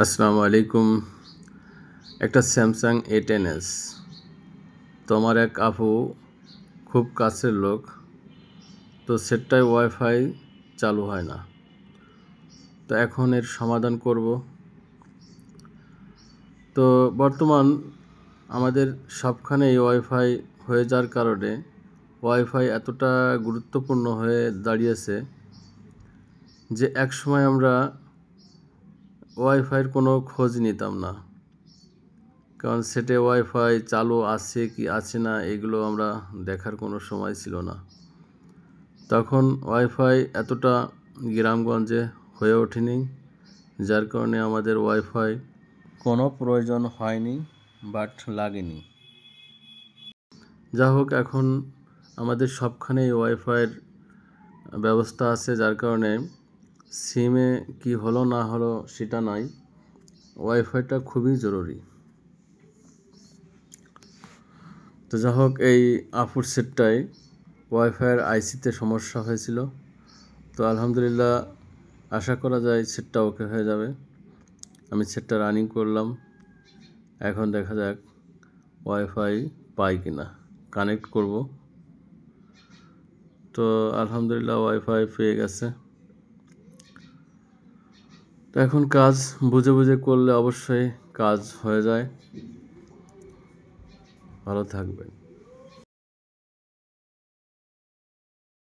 আসসালামু আলাইকুম। একটা স্যামসাং A10s। তো আমার এক আপু খুব কাছের লোক, তো সেটটায় ওয়াইফাই চালু হয় না। তো এখন এর সমাধান করব। তো বর্তমান আমাদের সবখানেই ওয়াইফাই হয়ে যাওয়ার কারণে ওয়াইফাই এতটা গুরুত্বপূর্ণ হয়ে দাঁড়িয়েছে যে একসময় আমরা ওয়াইফাইয়ের কোনো খোঁজ নিতাম না, কারণ সেটে ওয়াইফাই চালু আছে কি আছে না এগুলো আমরা দেখার কোনো সময় ছিল না। তখন ওয়াইফাই এতটা গ্রামগঞ্জে হয়ে ওঠেনি, যার কারণে আমাদের ওয়াইফাই কোনো প্রয়োজন হয়নি, বাট লাগেনি। যা হোক, এখন আমাদের সবখানেই ওয়াইফাইয়ের ব্যবস্থা আছে, যার কারণে সিমে কি হলো না হলো সেটা নয়, ওয়াইফাইটা খুবই জরুরি। তো যা হোক, এই আপুর সেটটায় ওয়াইফাইয়ের আইসিতে সমস্যা হয়েছিল। তো আলহামদুলিল্লাহ, আশা করা যায় সেটটা ওকে হয়ে যাবে। আমি সেটটা রানিং করলাম, এখন দেখা যাক ওয়াইফাই পাই কিনা, কানেক্ট করব। তো আলহামদুলিল্লাহ ওয়াইফাই পেয়ে গেছে। তো এখন কাজ বুঝে বুঝে করলে অবশ্যই কাজ হয়ে যায়। ভালো থাকবেন।